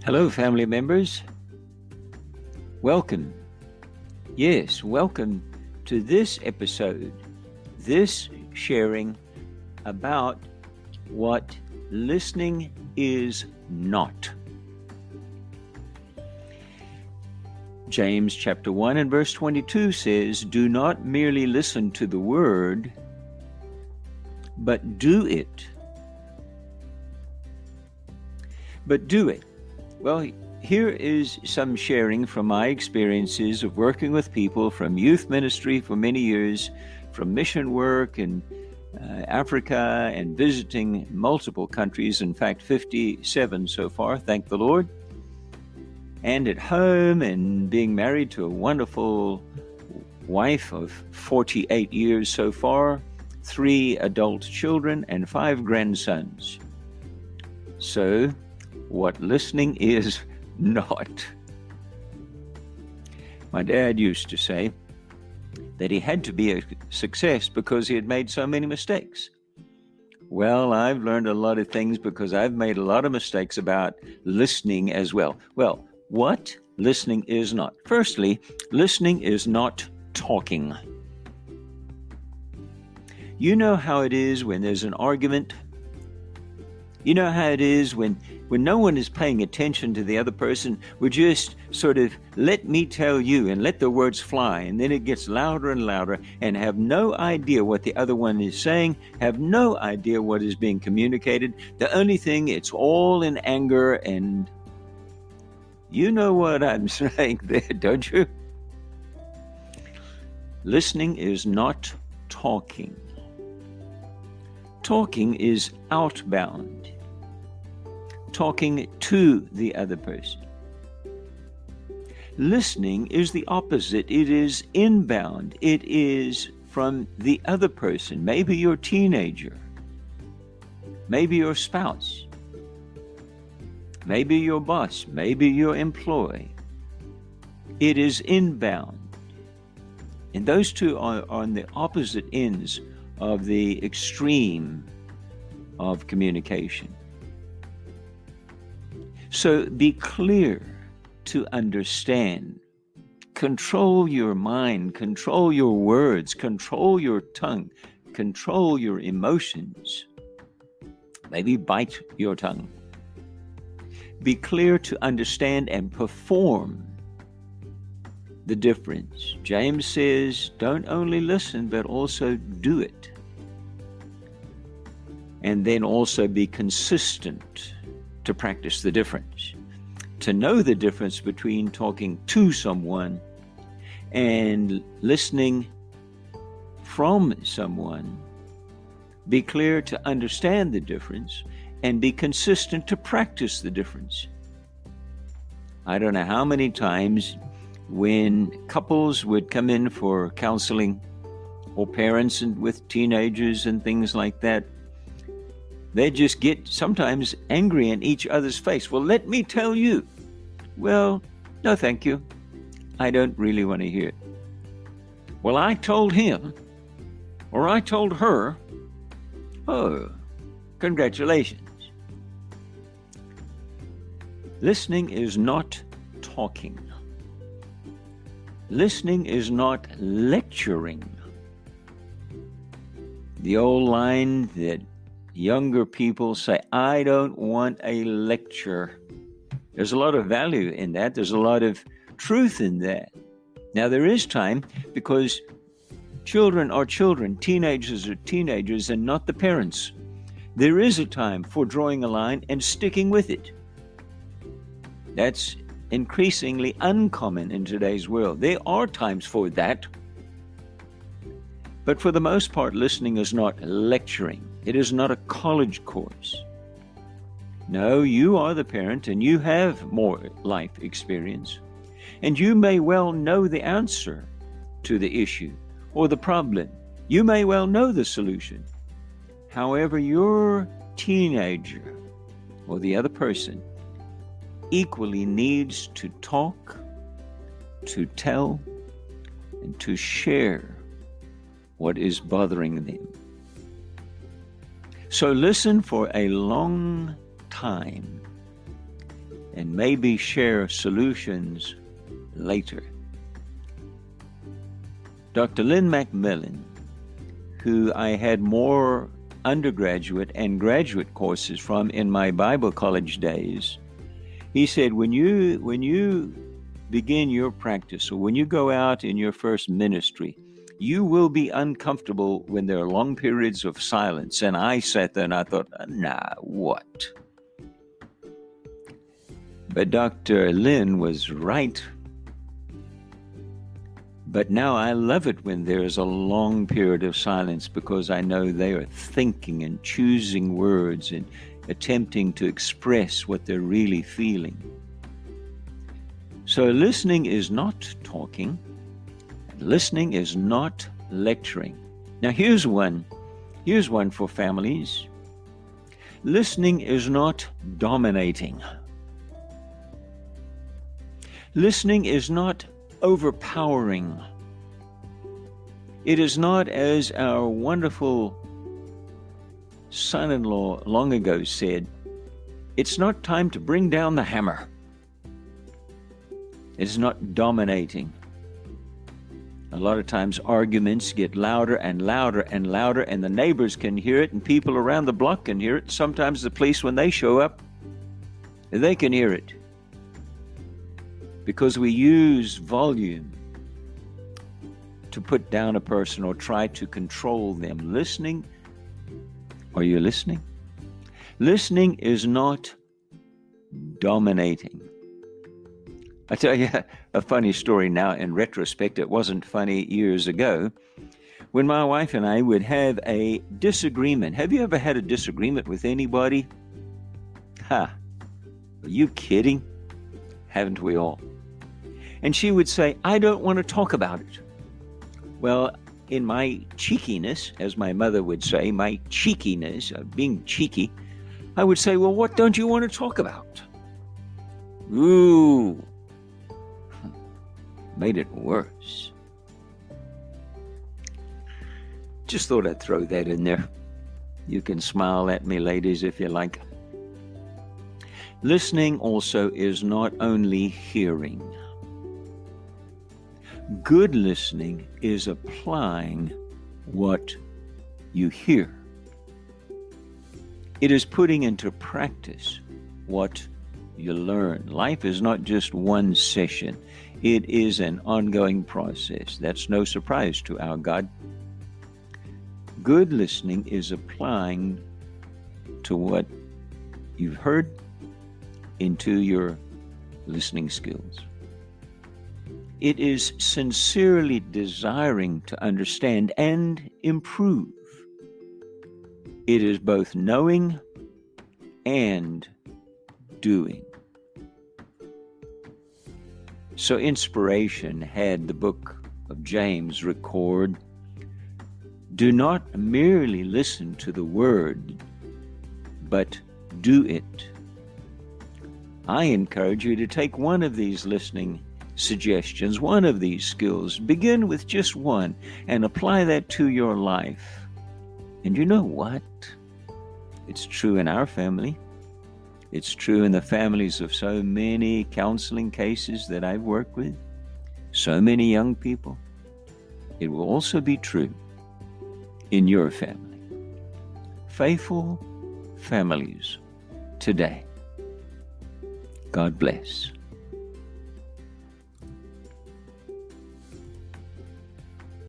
Hello, family members. Welcome. Yes, welcome to this episode, this sharing about what listening is not. James chapter 1 and verse 22 says, "Do not merely listen to the word, but do it." But do it. Well, here is some sharing from my experiences of working with people from youth ministry for many years, from mission work in Africa, and visiting multiple countries, in fact 57 so far, thank the Lord, and at home, and being married to a wonderful wife of 48 years so far, 3 adult children and 5 grandsons. So, what listening is not. My dad used to say that he had to be a success because he had made so many mistakes. Well, I've learned a lot of things because I've made a lot of mistakes about listening as well. Well, what listening is not. Firstly, listening is not talking. You know how it is when there's an argument. You know how it is when no one is paying attention to the other person. We just sort of let me tell you and let the words fly, and then it gets louder and louder, and have no idea what the other one is saying, have no idea what is being communicated. The only thing, it's all in anger, and you know what I'm saying there, don't you? Listening is not talking. Talking is outbound, talking to the other person. Listening is the opposite. It is inbound. It is from the other person, maybe your teenager, maybe your spouse, maybe your boss, maybe your employee. It is inbound. And those two are on the opposite ends of the extreme of communication. So be clear to understand. Control your mind, control your words, control your tongue, control your emotions. Maybe bite your tongue. Be clear to understand and perform the difference. James says, don't only listen, but also do it. And then also be consistent to practice the difference. To know the difference between talking to someone and listening from someone. Be clear to understand the difference and be consistent to practice the difference. I don't know how many times when couples would come in for counseling, or parents and with teenagers and things like that, they just get sometimes angry in each other's face. Well, let me tell you. Well, no thank you. I don't really want to hear it. Well, I told him, or I told her. Oh, congratulations. Listening is not talking. Listening is not lecturing. The old line that younger people say, I don't want a lecture. There's a lot of value in that. There's a lot of truth in that. Now, there is time, because children are children, teenagers are teenagers, and not the parents. There is a time for drawing a line and sticking with it. That's increasingly uncommon in today's world. There are times for that. But for the most part, listening is not lecturing. It is not a college course. No, you are the parent and you have more life experience. And you may well know the answer to the issue or the problem. You may well know the solution. However, your teenager or the other person equally needs to talk, to tell, and to share what is bothering them. So listen for a long time and maybe share solutions later. Dr. Lynn McMillan, who I had more undergraduate and graduate courses from in my Bible college days, he said, when you begin your practice, or when you go out in your first ministry, you will be uncomfortable when there are long periods of silence. And I sat there and I thought, nah, what? But Dr. Lynn was right. But now I love it when there's a long period of silence, because I know they are thinking and choosing words and attempting to express what they're really feeling. So listening is not talking. Listening is not lecturing. Now here's one for families. Listening is not dominating. Listening is not overpowering. It is not, as our wonderful son-in-law long ago said, it's not time to bring down the hammer. It's not dominating. A lot of times arguments get louder and louder and louder, and the neighbors can hear it, and people around the block can hear it. Sometimes the police, when they show up, they can hear it. Because we use volume to put down a person or try to control them. Listening, are you listening? Listening is not dominating. I tell you a funny story now. In retrospect, it wasn't funny years ago, when my wife and I would have a disagreement. Have you ever had a disagreement with anybody? Are you kidding? Haven't we all? And she would say, I don't want to talk about it. Well, in my cheekiness, as my mother would say, my cheekiness of being cheeky, I would say, well, what don't you want to talk about? Ooh. Made it worse. Just thought I'd throw that in there. You can smile at me, ladies, if you like. Listening also is not only hearing. Good listening is applying what you hear. It is putting into practice what you learn. Life is not just one session. It is an ongoing process. That's no surprise to our God. Good listening is applying to what you've heard into your listening skills. It is sincerely desiring to understand and improve. It is both knowing and doing. So inspiration had the book of James record, do not merely listen to the word, but do it. I encourage you to take one of these listening suggestions, one of these skills. Begin with just one and apply that to your life. And you know what? It's true in our family. It's true in the families of so many counseling cases that I've worked with, so many young people. It will also be true in your family. Faithful families today. God bless.